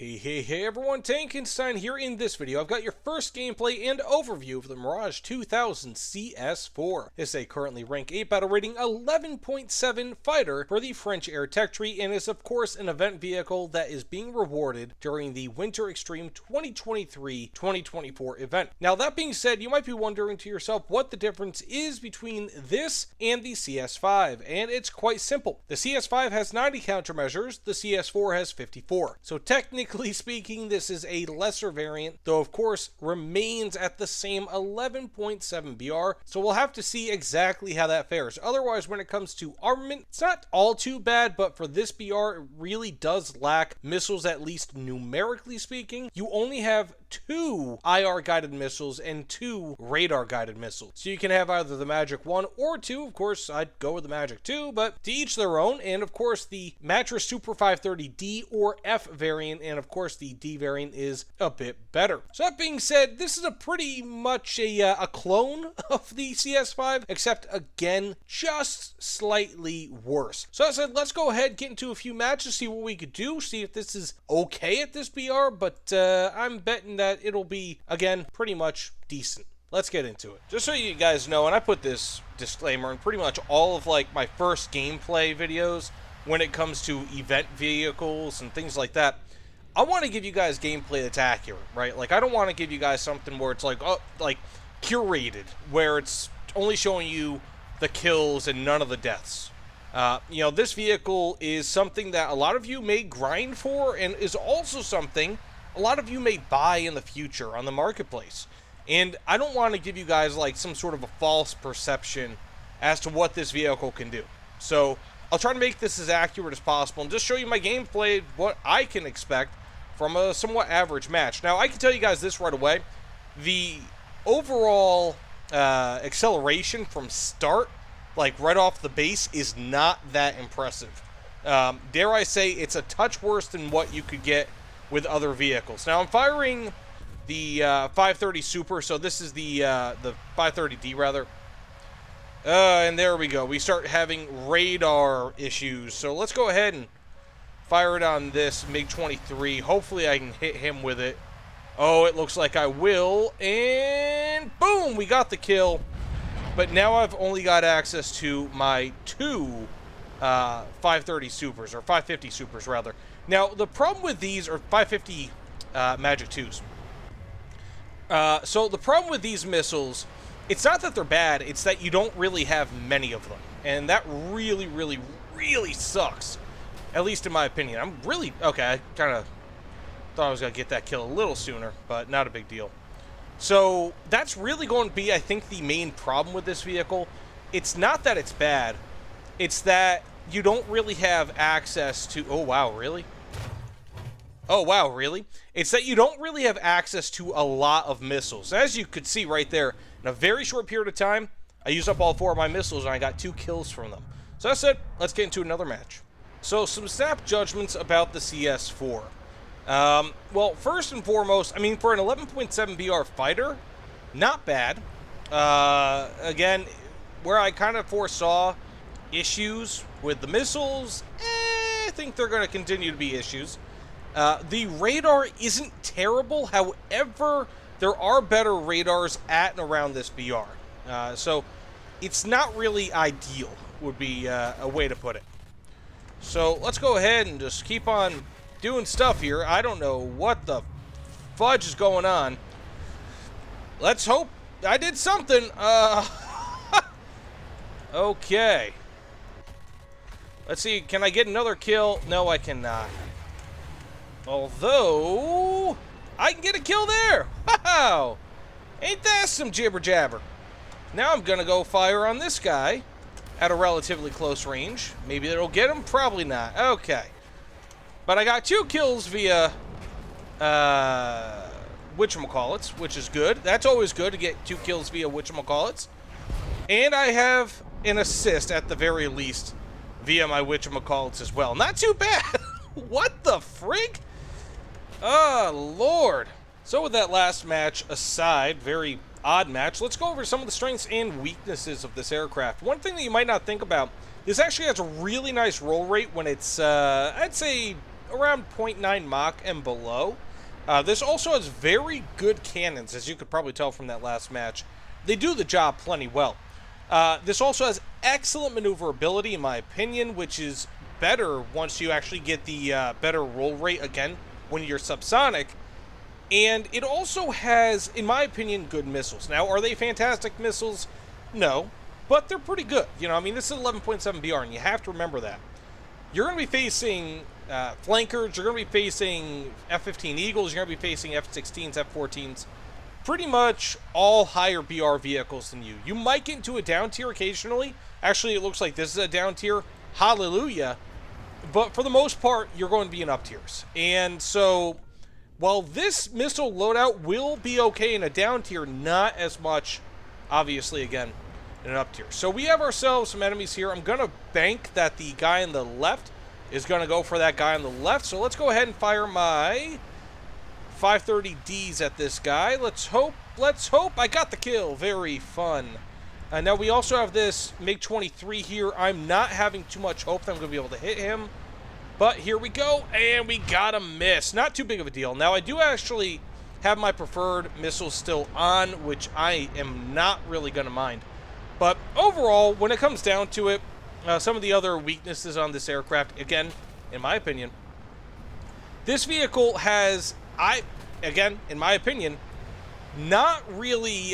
Hey everyone, Tankenstein here. In this video, I've got your first gameplay and overview of the Mirage 2000 C-S4. It's a currently rank 8 battle rating 11.7 fighter for the French air tech tree and is of course an event vehicle that is being rewarded during the Winter Extreme 2023-2024 event. Now that being said, you might be wondering to yourself what the difference is between this and the CS5, and it's quite simple. The CS5 has 90 countermeasures, the CS4 has 54. So technically speaking, this is a lesser variant, though of course remains at the same 11.7 BR, so we'll have to see exactly how that fares. Otherwise, when it comes to armament, it's not all too bad, but for this BR, it really does lack missiles, at least numerically speaking. You only have 2 IR guided missiles and 2 radar guided missiles. So you can have either the Magic 1 or 2. Of course, I'd go with the Magic 2, but to each their own. And of course, the Mattress Super 530D or F variant, and of course the D variant is a bit better. So that being said, this is a pretty much a clone of the CS5, except again, just slightly worse. So as I said, let's go ahead, get into a few matches, see what we could do, see if this is okay at this BR, but I'm betting that it'll be, again, pretty much decent. Let's get into it. Just so you guys know, and I put this disclaimer in pretty much all of like my first gameplay videos when it comes to event vehicles and things like that, I want to give you guys gameplay that's accurate, right? Like, I don't want to give you guys something where it's like, oh, like curated, where it's only showing you the kills and none of the deaths. You know, this vehicle is something that a lot of you may grind for, and is also something a lot of you may buy in the future on the marketplace. And I don't want to give you guys like some sort of a false perception as to what this vehicle can do. So I'll try to make this as accurate as possible and just show you my gameplay, what I can expect from a somewhat average match. Now, I can tell you guys this right away. The overall acceleration from start, like right off the base, is not that impressive. Dare I say, it's a touch worse than what you could get with other vehicles. Now, I'm firing the 530 Super, so this is the 530D, rather. And there we go. We start having radar issues. So let's go ahead and fire it on this MiG-23. Hopefully I can hit him with it. Oh, it looks like I will. And boom, we got the kill. But now I've only got access to my 2 530 Supers, or 550 Supers, rather. Now, the problem with these are 550 Magic 2s. So the problem with these missiles, it's not that they're bad, it's that you don't really have many of them. And that really, really, really sucks. At least in my opinion. I'm really... Okay, I kind of thought I was going to get that kill a little sooner, but not a big deal. So that's really going to be, I think, the main problem with this vehicle. It's not that it's bad. It's that you don't really have access to... Oh, wow, really? Oh, wow, really? It's that you don't really have access to a lot of missiles. As you could see right there, in a very short period of time, I used up all 4 of my missiles, and I got 2 kills from them. So that's it. Let's get into another match. So, some snap judgments about the CS4. Well, first and foremost, I mean, for an 11.7 BR fighter, not bad. Again, where I kind of foresaw issues with the missiles, I think they're going to continue to be issues. The radar isn't terrible, however, there are better radars at and around this BR. So, it's not really ideal, would be a way to put it. So, let's go ahead and just keep on doing stuff here. I don't know what the fudge is going on. Let's hope I did something. Okay. Let's see, can I get another kill? No, I cannot. Although, I can get a kill there. Wow! Ain't that some jibber jabber? Now I'm gonna go fire on this guy at a relatively close range. Maybe it'll get him, probably not. Okay. But I got 2 kills via whatchamacallits, which is good. That's always good to get 2 kills via whatchamacallits. And I have an assist at the very least via my whatchamacallits as well. Not too bad. What the frig? Oh, Lord. So with that last match aside, very odd match, let's go over some of the strengths and weaknesses of this aircraft. One thing that you might not think about, this actually has a really nice roll rate when it's, I'd say, around 0.9 Mach and below. This also has very good cannons, as you could probably tell from that last match. They do the job plenty well. This also has excellent maneuverability, in my opinion, which is better once you actually get the better roll rate, again, when you're subsonic. And it also has, in my opinion, good missiles. Now, are they fantastic missiles? No, but they're pretty good. You know, I mean, this is 11.7 BR, and you have to remember that. You're going to be facing flankers, you're going to be facing F-15 Eagles, you're going to be facing F-16s, F-14s, pretty much all higher BR vehicles than you. You might get into a down tier occasionally. Actually, it looks like this is a down tier. Hallelujah. But for the most part, you're going to be in up tiers. And so, while this missile loadout will be okay in a down tier, not as much, obviously, again, in an up tier. So we have ourselves some enemies here. I'm going to bank that the guy on the left is going to go for that guy on the left. So let's go ahead and fire my 530Ds at this guy. Let's hope I got the kill. Very fun. Now we also have this MiG-23 here. I'm not having too much hope that I'm going to be able to hit him. But here we go, and we got a miss. Not too big of a deal. Now I do actually have my preferred missiles still on, which I am not really going to mind. But overall, when it comes down to it, some of the other weaknesses on this aircraft, again, in my opinion, this vehicle has, again, in my opinion, not really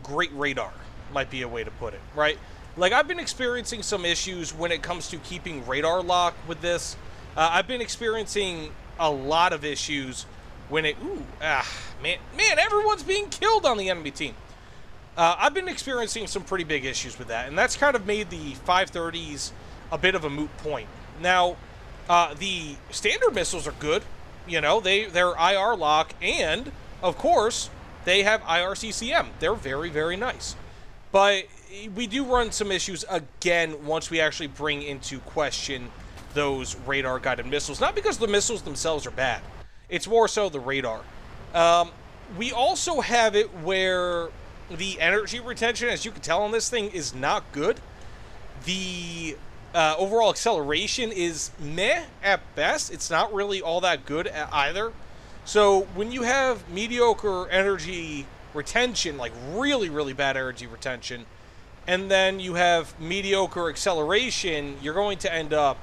great radar, might be a way to put it, right? Like, I've been experiencing some issues when it comes to keeping radar lock with this. I've been experiencing a lot of issues when it, man, everyone's being killed on the enemy team. I've been experiencing some pretty big issues with that, and that's kind of made the 530s a bit of a moot point. Now, the standard missiles are good. You know, they're IR lock, and, of course, they have IRCCM. They're very, very nice. But we do run some issues, again, once we actually bring into question those radar-guided missiles. Not because the missiles themselves are bad. It's more so the radar. We also have it where the energy retention, as you can tell on this thing, is not good. The overall acceleration is meh at best. It's not really all that good either. So when you have mediocre energy retention, like really, really bad energy retention, and then you have mediocre acceleration, you're going to end up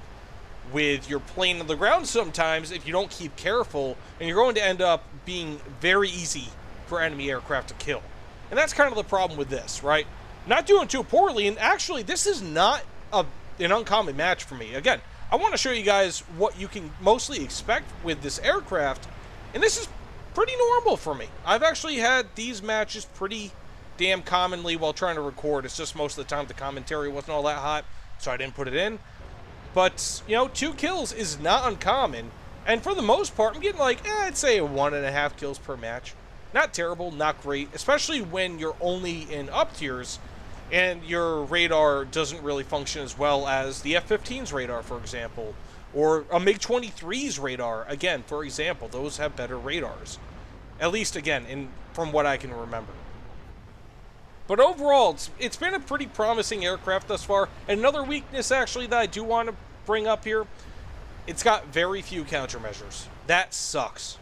with your plane on the ground sometimes if you don't keep careful, and you're going to end up being very easy for enemy aircraft to kill. And that's kind of the problem with this, right? Not doing too poorly, and actually, this is not an uncommon match for me. Again, I want to show you guys what you can mostly expect with this aircraft, and this is pretty normal for me. I've actually had these matches pretty damn commonly while trying to record. It's just most of the time the commentary wasn't all that hot, so I didn't put it in. But, you know, 2 kills is not uncommon, and for the most part, I'm getting like, I'd say 1.5 kills per match. Not terrible, not great, especially when you're only in up tiers and your radar doesn't really function as well as the F-15's radar, for example, or a MiG-23's radar, again, for example. Those have better radars, at least, again, from what I can remember. But overall, it's been a pretty promising aircraft thus far. And another weakness, actually, that I do want to bring up here, it's got very few countermeasures. That sucks.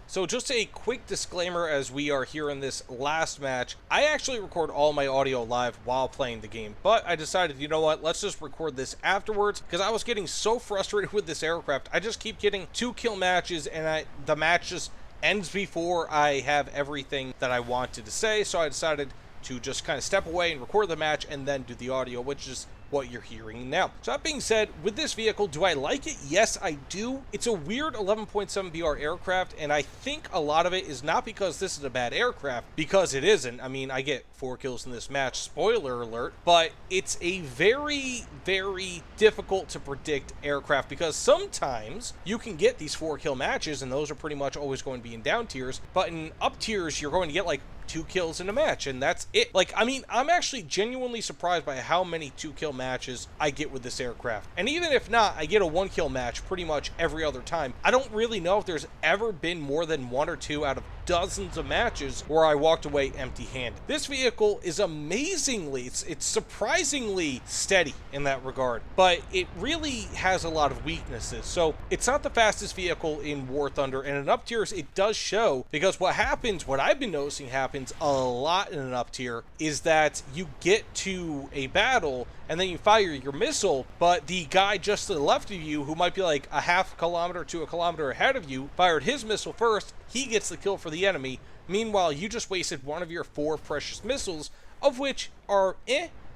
So just a quick disclaimer as we are here in this last match. I actually record all my audio live while playing the game, but I decided, you know what, let's just record this afterwards, because I was getting so frustrated with this aircraft. I just keep getting 2 kill matches, and the match just ends before I have everything that I wanted to say, so I decided to just kind of step away and record the match and then do the audio, which is what you're hearing now. So that being said, with this vehicle, do I like it? Yes, I do. It's a weird 11.7 BR aircraft, and I think a lot of it is not because this is a bad aircraft, because it isn't. I mean, I get 4 kills in this match, spoiler alert, but it's a very, very difficult to predict aircraft, because sometimes you can get these 4 kill matches, and those are pretty much always going to be in down tiers, but in up tiers, you're going to get like 2 kills in a match, and that's it. Like, I mean, I'm actually genuinely surprised by how many 2-kill matches I get with this aircraft. And even if not, I get a 1-kill match pretty much every other time. I don't really know if there's ever been more than 1 or 2 out of dozens of matches where I walked away empty-handed. This vehicle is amazingly, it's surprisingly steady in that regard, but it really has a lot of weaknesses. So it's not the fastest vehicle in War Thunder, and in up tiers it does show, because what I've been noticing happens a lot in an up tier, is that you get to a battle and then you fire your missile, but the guy just to the left of you, who might be like a half kilometer to a kilometer ahead of you, fired his missile first. He gets the kill for the enemy. Meanwhile, you just wasted one of your 4 precious missiles, of which are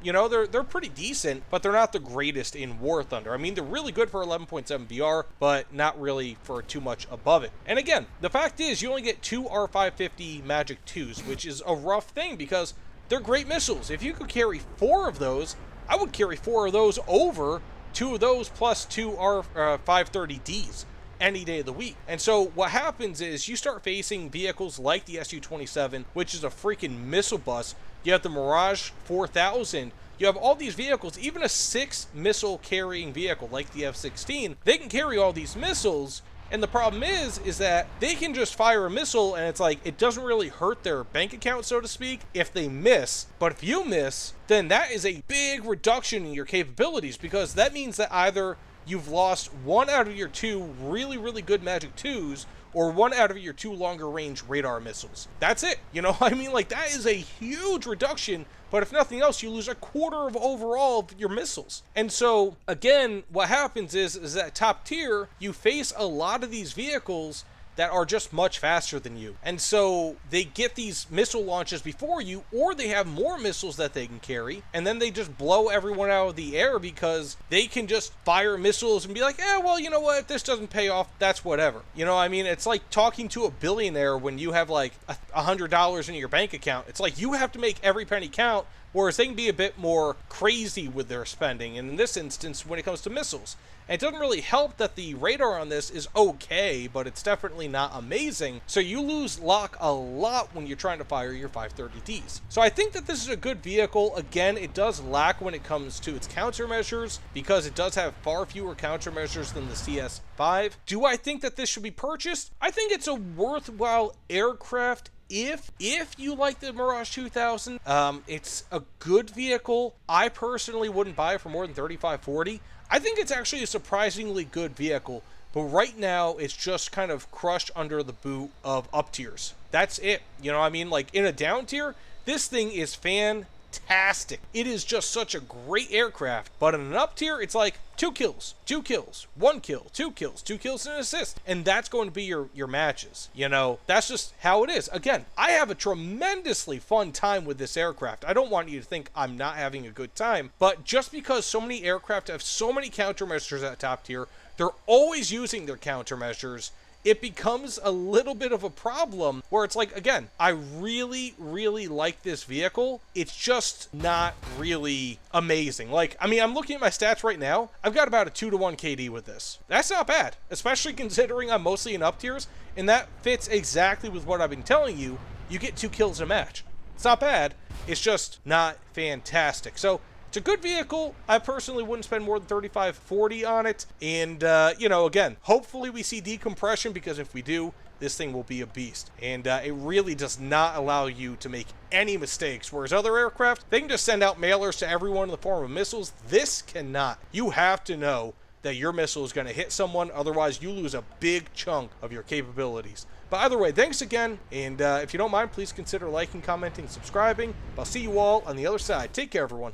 you know, they're pretty decent, but they're not the greatest in War Thunder. I mean, they're really good for 11.7 VR, but not really for too much above it. And again, the fact is, you only get 2 R550 Magic 2s, which is a rough thing because they're great missiles. If you could carry 4 of those, I would carry 4 of those over 2 of those plus 2 R530Ds. Any day of the week. And so what happens is you start facing vehicles like the Su-27, which is a freaking missile bus. You have the Mirage 4000. You have all these vehicles, even a 6 missile carrying vehicle like the F-16. They can carry all these missiles. And the problem is that they can just fire a missile and it's like, it doesn't really hurt their bank account, so to speak, if they miss. But if you miss, then that is a big reduction in your capabilities, because that means that either you've lost 1 out of your 2 really, really good Magic 2s, or 1 out of your 2 longer range radar missiles. That's it. You know, I mean, like, that is a huge reduction, but if nothing else, you lose a quarter of overall of your missiles. And so, again, what happens is that top tier, you face a lot of these vehicles that are just much faster than you. And so they get these missile launches before you, or they have more missiles that they can carry, and then they just blow everyone out of the air because they can just fire missiles and be like, well, you know what, if this doesn't pay off, that's whatever. You know, I mean, it's like talking to a billionaire when you have like $100 in your bank account. It's like you have to make every penny count, whereas they can be a bit more crazy with their spending. And in this instance, when it comes to missiles, and it doesn't really help that the radar on this is okay, but it's definitely not amazing. So you lose lock a lot when you're trying to fire your 530Ds. So I think that this is a good vehicle. Again, it does lack when it comes to its countermeasures, because it does have far fewer countermeasures than the CS5. Do I think that this should be purchased? I think it's a worthwhile aircraft if you like the Mirage 2000. It's a good vehicle. I personally wouldn't buy it for more than $35-40. I think it's actually a surprisingly good vehicle, but right now it's just kind of crushed under the boot of up tiers. That's it. You know, I mean, like in a down tier, this thing is fantastic. It is just such a great aircraft, but in an up tier, it's like 2 kills, 2 kills, 1 kill, 2 kills, 2 kills and an assist. And that's going to be your matches. You know, that's just how it is. Again, I have a tremendously fun time with this aircraft. I don't want you to think I'm not having a good time, but just because so many aircraft have so many countermeasures at top tier, they're always using their countermeasures, it becomes a little bit of a problem where it's like, again, I really, really like this vehicle. It's just not really amazing. Like, I mean, I'm looking at my stats right now. I've got about a 2-to-1 KD with this. That's not bad, especially considering I'm mostly in up tiers, and that fits exactly with what I've been telling you. You get 2 kills in a match. It's not bad. It's just not fantastic. So it's a good vehicle. I personally wouldn't spend more than $35-40 on it. And, you know, again, hopefully we see decompression, because if we do, this thing will be a beast. And it really does not allow you to make any mistakes. Whereas other aircraft, they can just send out mailers to everyone in the form of missiles. This cannot. You have to know that your missile is going to hit someone. Otherwise, you lose a big chunk of your capabilities. But either way, thanks again. And if you don't mind, please consider liking, commenting, subscribing. I'll see you all on the other side. Take care, everyone.